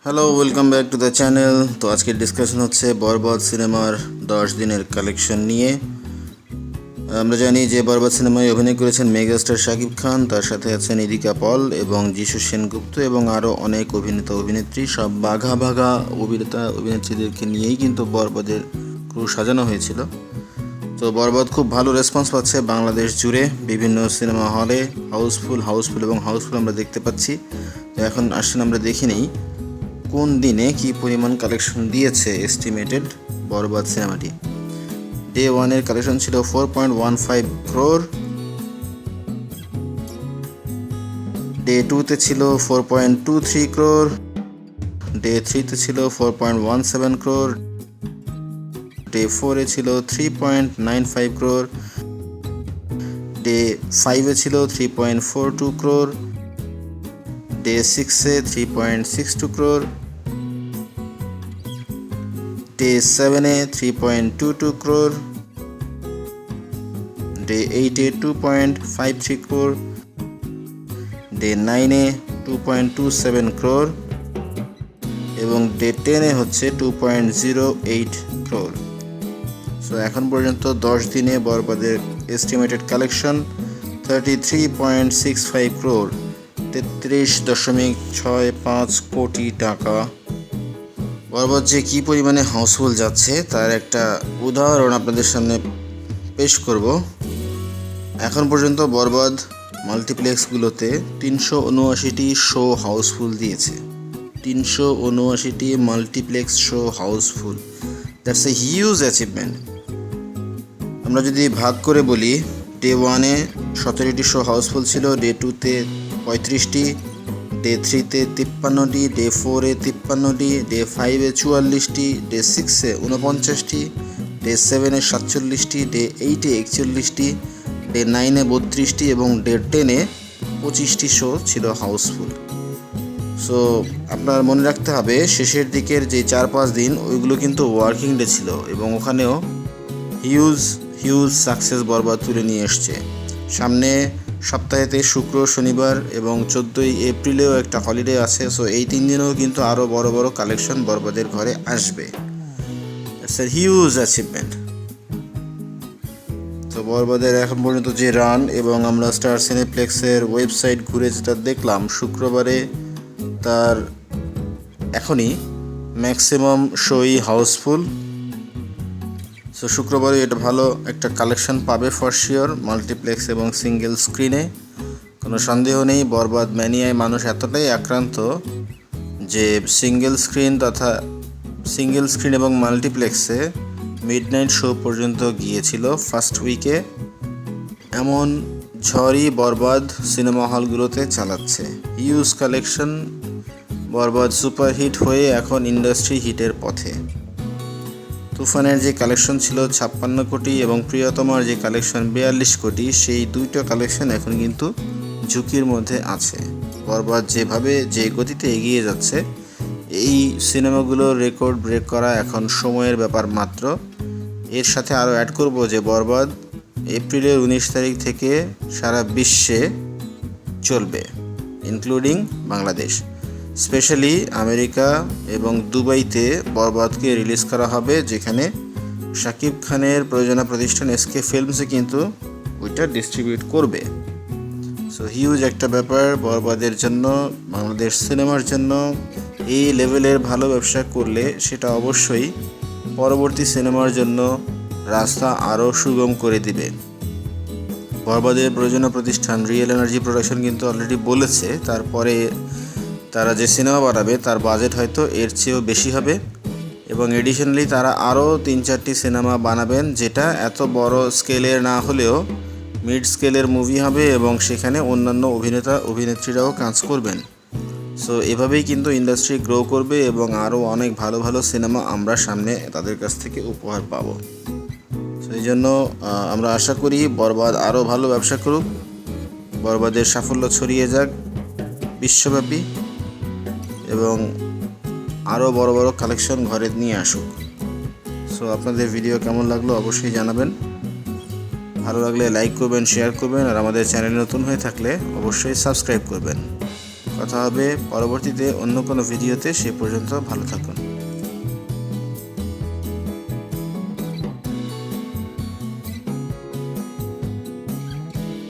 Hello, welcome back to the channel. তো আজকের discussion হচ্ছে বরবাদ সিনেমার 10 দিনের কালেকশন নিয়ে। আমরা জানি যে বরবাদ সিনেমায় অভিনয় করেছেন মেগাস্টার শাকিব খান, তার সাথে আছেন ইদিকা পল এবং যিশু সেনগুপ্ত এবং আরও অনেক অভিনেতা অভিনেত্রী। সব বাঘা বাঘা অভিনেতা অভিনেত্রীদেরকে নিয়েই কিন্তু বরবাদের ক্রু সাজানো হয়েছিল। তো বরবাদ খুব ভালো রেসপন্স পাচ্ছে বাংলাদেশ জুড়ে, বিভিন্ন সিনেমা হলে হাউসফুল এবং হাউসফুল আমরা দেখতে পাচ্ছি। তো এখন আসলে আমরা দেখে নিই কোন দিনে কি পরিমাণ কালেকশন দিয়েছে এস্টিমেটেড বরবাদ সিনেমাটি। ডে 1 কালেকশন ছিল 4.15 crore, ডে 2 ছিল 4.23 crore, ডে 3 ছিল 4.17 crore, ডে 4 ছিল 3.95 crore, ডে 5 ছিল 3.42 crore, day 6 3.62 crore, day 7 3.22 crore, day 8 2.53 crore, day 9 2.27 crore এবং ডে 10 হচ্ছে 2.08 crore। সো এখন পর্যন্ত 10 দিনে বরবাদের এস্টিমেটেড কালেকশন 33.65 crore, 33.65 কোটি টাকা। বরবাদ যে কী পরিমাণে হাউসফুল যাচ্ছে তার একটা উদাহরণ আপনাদের সামনে পেশ করব। এখন পর্যন্ত বরবাদ মাল্টিপ্লেক্সগুলোতে 379টি শো হাউসফুল দিয়েছে। 379টি multiplex show housefull, that's a huge achievement. আমরা যদি ভাগ করে বলি, ডে 1 17টি শো হাউসফুল ছিল, ডে 2 35টি, ডে 3 53টি, ডে 4 53টি, ডে 5 44টি, ডে 6 49টি, ডে 7 47টি, ডে 8 41টি, ডে 9 32টি এবং ডে 10 25টি শো ছিল হাউসফুল। সো আপনার মনে রাখতে হবে শেষের দিকের যে 4-5 দিন ওইগুলো কিন্তু ওয়ার্কিং ডে ছিল এবং ওখানেও হিউজ সাকসেস বরবাদ তুলে নিয়ে এসছে। সামনে সপ্তাহেতে শুক্র শনিবার এবং 14 এপ্রিলেও একটা হলিডে আছে। সো এই 3 দিনেও কিন্তু আরও বড় বড় কালেকশন বরবাদের ঘরে আসবে। It's a huge achievement. তো বরবাদের এখন পর্যন্ত যে রান, এবং আমরা স্টার সিনেপ্লেক্সের ওয়েবসাইট ঘুরে যেটা দেখলাম, শুক্রবারে তার এখনই ম্যাক্সিমাম শোই হাউসফুল। সো শুক্রবারে এটা ভালো একটা কালেকশন পাবে ফর শিওর, মাল্টিপ্লেক্স এবং সিঙ্গেল স্ক্রিনে। কোনো সন্দেহ নেই বরবাদ ম্যানিয়ায় মানুষ এতটাই আক্রান্ত যে সিঙ্গেল স্ক্রিন এবং মাল্টিপ্লেক্সে মিডনাইট শো পর্যন্ত গিয়েছিল ফার্স্ট উইকে। এমন ঝড়ই বরবাদ সিনেমা হলগুলোতে চালাচ্ছে। হিউজ কালেকশন, বরবাদ সুপারহিট হয়ে এখন ইন্ডাস্ট্রি হিটের পথে। তুফানের যে কালেকশন ছিল 56 কোটি এবং প্রিয়তমার যে কালেকশন 42 কোটি, সেই দুইটা কালেকশন এখন কিন্তু ঝুঁকির মধ্যে আছে। বরবাদ যে গতিতে এগিয়ে যাচ্ছে, এই সিনেমাগুলোর রেকর্ড ব্রেক করা এখন সময়ের ব্যাপার মাত্র। এর সাথে আরও অ্যাড করব যে বরবাদ এপ্রিলের 19 তারিখ থেকে সারা বিশ্বে চলবে, ইনক্লুডিং বাংলাদেশ। স্পেশালি আমেরিকা এবং দুবাইতে বরবাদকে রিলিজ করা হবে, যেখানে শাকিব খানের প্রযোজনা প্রতিষ্ঠান এসকে ফিল্মসে কিন্তু ওইটা ডিস্ট্রিবিউট করবে। সো হিউজ একটা ব্যাপার বরবাদের জন্য, বাংলাদেশ সিনেমার জন্য। এই লেভেলের ভালো ব্যবসা করলে সেটা অবশ্যই পরবর্তী সিনেমার জন্য রাস্তা আরও সুগম করে দিবে। বরবাদের প্রযোজনা প্রতিষ্ঠান রিয়েল এনার্জি প্রোডাকশন কিন্তু অলরেডি বলেছে তারপরে তারা যে সিনেমা বানাবে তার বাজেট হয়তো এর চেয়েও বেশি হবে, এবং এডিশনালি তারা আরও 3-4টি সিনেমা বানাবেন, যেটা এত বড় স্কেলের না হলেও মিড স্কেলের মুভি হবে এবং সেখানে অন্যান্য অভিনেত্রীরাও কাজ করবেন। সো এভাবেই কিন্তু ইন্ডাস্ট্রি গ্রো করবে এবং আরও অনেক ভালো ভালো সিনেমা আমরা সামনে তাদের কাছ থেকে উপহার পাবো। সো এই জন্য আমরা আশা করি বরবাদ আরও ভালো ব্যবসা করুক, বরবাদের সাফল্য ছড়িয়ে যাক বিশ্বব্যাপী এবং আরও বড় বড় কালেকশন ঘরে নিয়ে আসুক। সো আপনাদের ভিডিও কেমন লাগলো অবশ্যই জানাবেন। ভালো লাগলে লাইক করবেন, শেয়ার করবেন, আর আমাদের চ্যানেল নতুন হয়ে থাকলে অবশ্যই সাবস্ক্রাইব করবেন। কথা হবে পরবর্তীতে অন্য কোনো ভিডিওতে। সে পর্যন্ত ভালো থাকুন।